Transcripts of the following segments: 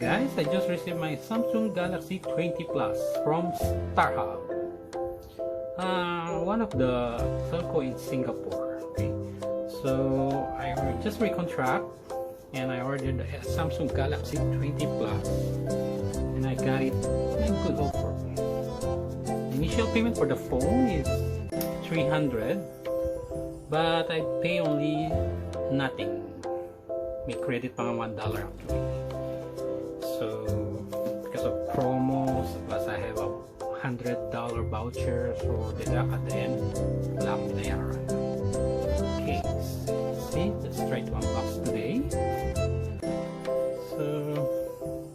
Guys, I just received my Samsung Galaxy 20 Plus from StarHub, one of the telco in Singapore. Okay, so I just recontract and I ordered a Samsung Galaxy 20 Plus and I got it in good offer. Initial payment for the phone is 300, but I pay only nothing. May credit pa $1 actually. So because of promos, plus I have a $100 voucher, so deduct at the end, wala akong binayaran. Okay, see, let's try to unbox today. So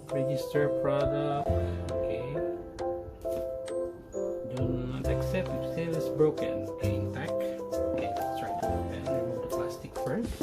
register product. Okay, do not accept if sale is broken. Okay, intact. Okay, let's try to open. Remove the plastic first.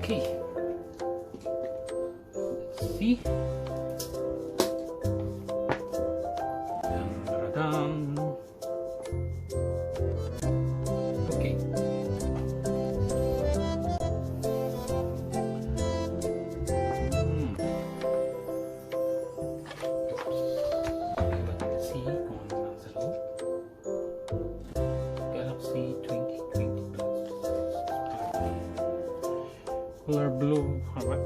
Okay, let's see. Dun. Okay. Let's see kung ano nasa loob. Galaxy 2020 Plus. Color blue. Alright.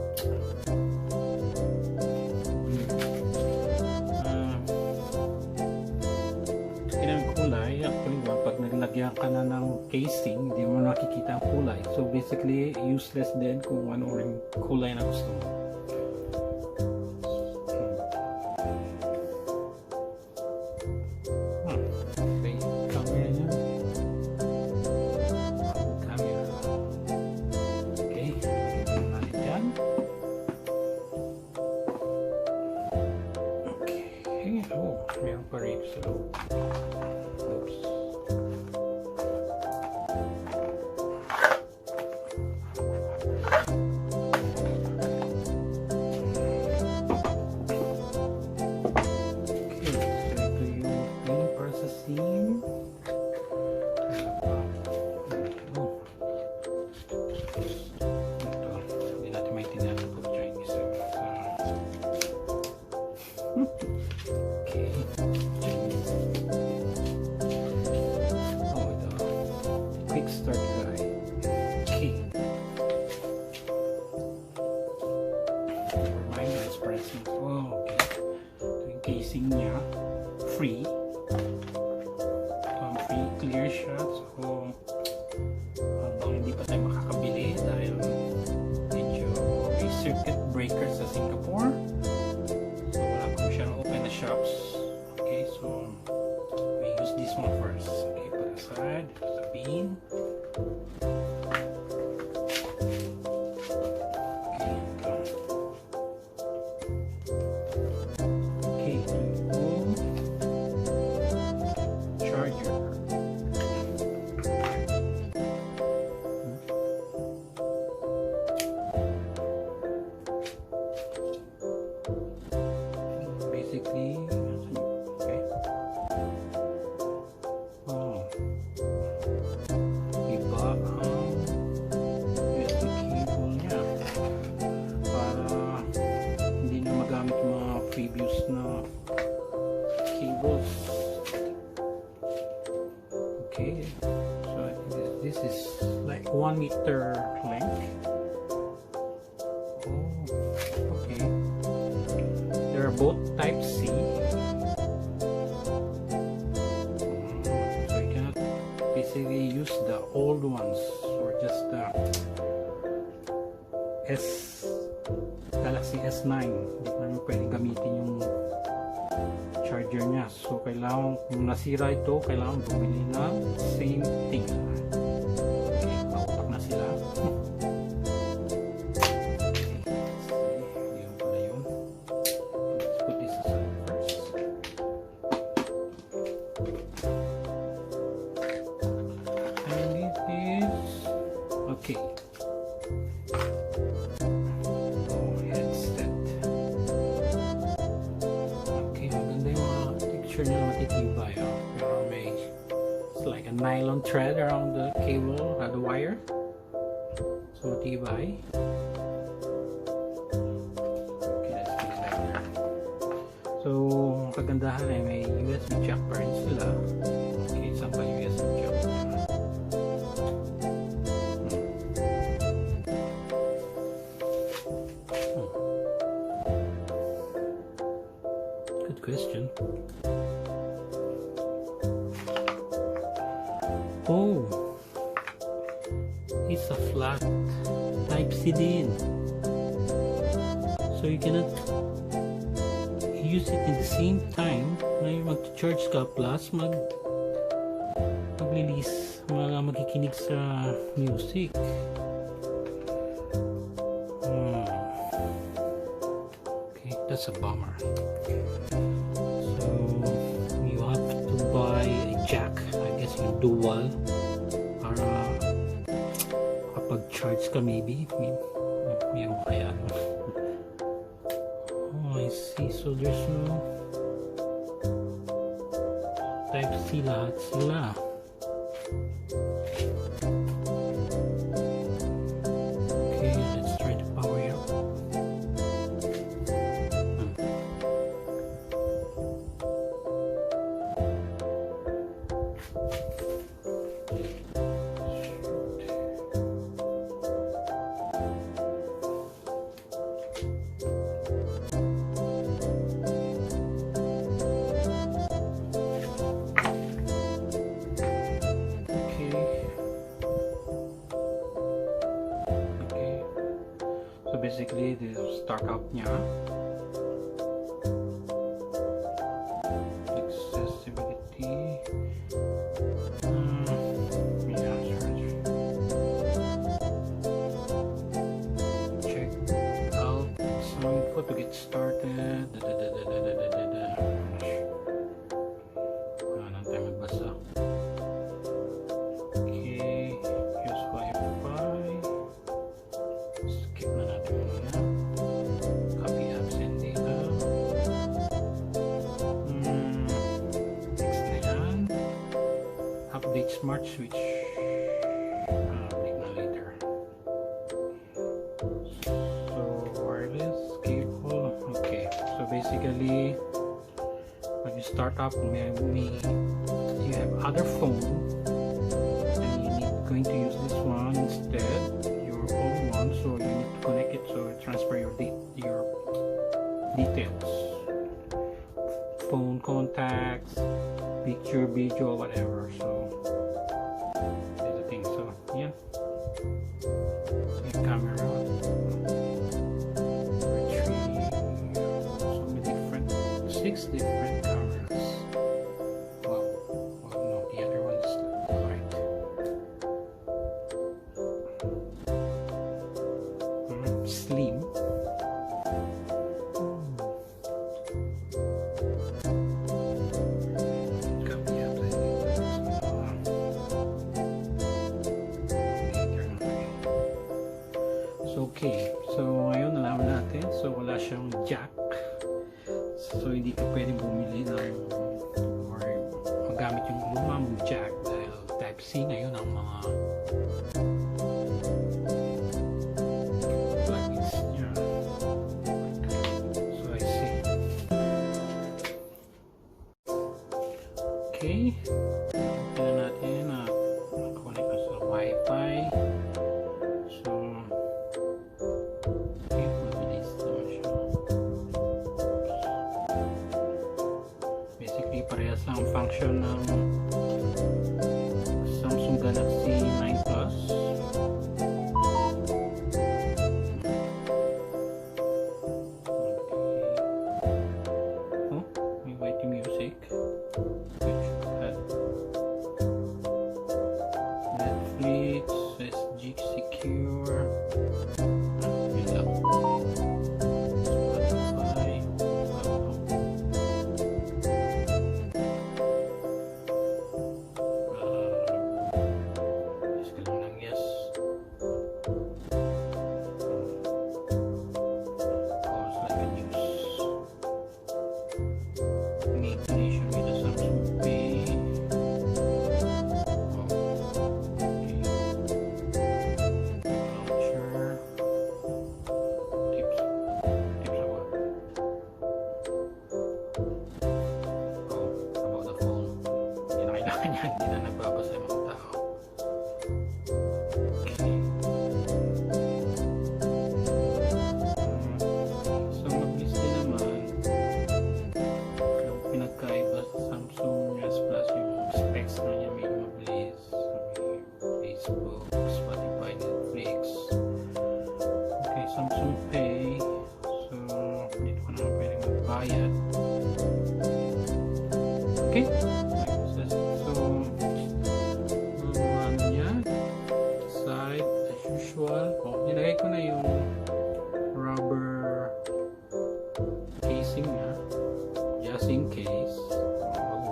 Kulay, actually pag naglagyan ka na ng casing, hindi mo nakikita ang kulay. So basically, useless din kung ano rin kulay na gusto mo. Okay, camera niya. Camera. Okay, lagyan natin dyan. Okay, oh, mayroon pa rin sa loob. Oops. Okay, so ito yung main processing. Ito, hindi natin maintindihan pag Chinese. Okay. Quick start guide. Okay. Reminder is present. Oh, okay. Ito yung casing niya. Free. Ito ang free clear shot. So, habang hindi pa tayo makakabili dahil medyo may circuit breaker sa Singapore. So, wala pa siyang open the shops. Okay, so we use this one first. Okay, put aside. Bean. Okay, charger. Basically, okay. Oh. USB cable niya para hindi na magamit yung mga previous na cables. Okay, so this is like 1 meter length. Oh, okay. They are both type C. Basically use the old ones or just the Galaxy S9. Hindi naman pwedeng gamitin yung charger niya. So kailangan, kung nasira ito, kailangan bumili ng same thing. Okay, pautak na sila. Okay. Oh, headset. Okay, maganda yung mga picture nila, matitibay. Pero may, it's like a nylon thread around the cable, the wire. So matibay. Okay, let's get it back there. So, kagandahan ay may USB jack pa rin sila. Okay, saan ba USB jack? Good question. Oh, it's a flat type C din. So you cannot use it in the same time na mag-charge ka plus mag-release, magkikinig sa music. Okay, that's a bummer. So you have to buy a jack, I guess yung dual, para kapag charge ka maybe kaya. Oh, I see. So there's no type C, lahat sila. Okay, let's try to power it up. Basically, the startup niya, accessibility, check out some info to get started. Anong tayo magbasa? Okay, use Wi-Fi. Skip na natin muna. Copy apps and data. Next na yan. Update smart switch. Update na later. So wireless cable. Okay. So basically, when you start up, you have other phone, and you need going to use this one instead. So you need to connect it, so transfer your details, phone contacts, picture, video, whatever. So that's the thing. So yeah, so camera, retrieve, so many different, 6 different cameras. Well, no, the other one is right. Slim. So okay, so ngayon nalaman natin, so wala siyang jack, so hindi ka pwedeng bumili ng or magamit yung lumang jack dahil type C ngayon ang mga okay, tignan natin na connect na sa Wi-Fi. So okay, mabilis naman siya. Basically parehas lang ang function ng Samsung Galaxy 9 Plus. Oh, may white music. Secure. Spotify. usual. Nilagay ko na yung rubber casing niya just in case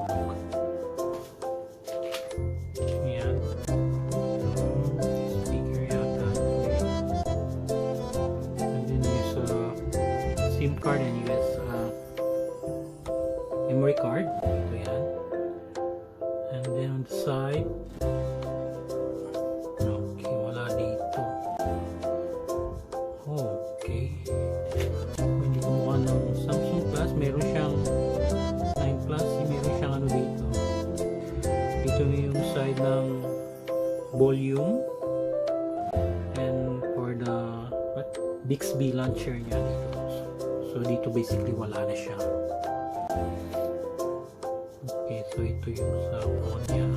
mahulog. Ayan. Speaker yata. And then there's a SIM card and US memory card. Ito yan. And then on the side, okay, wala dito. Okay. Hindi ko mukha ng Samsung Plus. Meron siyang 9 Plus. Meron siyang ano dito. Dito yung side ng volume. And for the Bixby launcher niya dito. So dito basically wala na siya. Okay, so ito yung sa phone niya.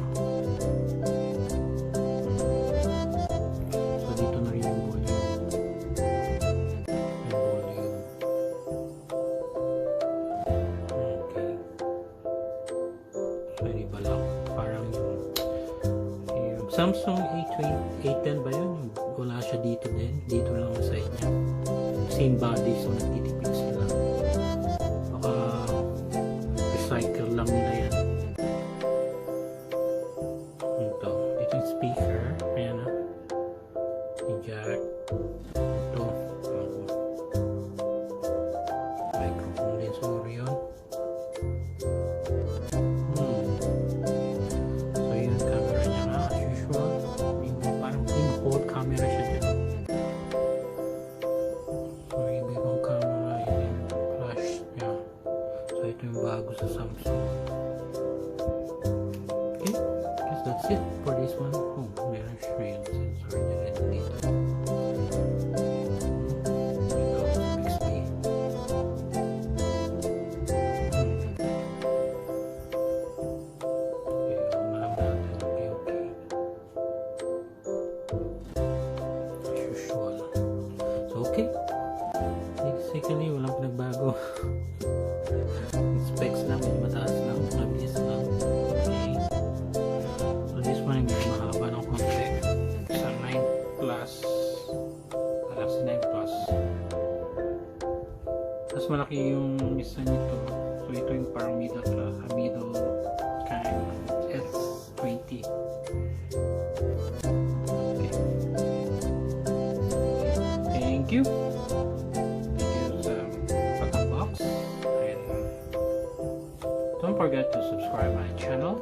So dito na rin yung volume. Yung volume. Okay. So iba lang. Parang yung Samsung A10 ba yun? Wala siya dito din. Dito lang ang side niya. Same body, so nagtitipid sila. Baka recycle lang nila yan. Ito yung speaker. Ayan na. Yung jack. Ito. Microphone din. Sorry yun. So yun, camera niya nga. As usual. Parang in-hold camera siya dyan. So iba ibang camera. Yun yung flash niya. So ito yung bago sa Samsung. Okay. Guess that's it for this one. Oh, meron siya yung sensor niya rin dito. Ito, Bixby. Okay, ako na lang natin. Okay. As usual. So, okay. Basically, walang pinagbago. Yung specs lang, medyo mataas lang, mabilis lang. Okay. So this one, medyo mahaba ng konti. Sa 9 Plus. Galaxy 9 Plus. Mas malaki yung isa nito. So ito yung parang middle kind S20. Okay. Thank you. Don't forget to subscribe my channel.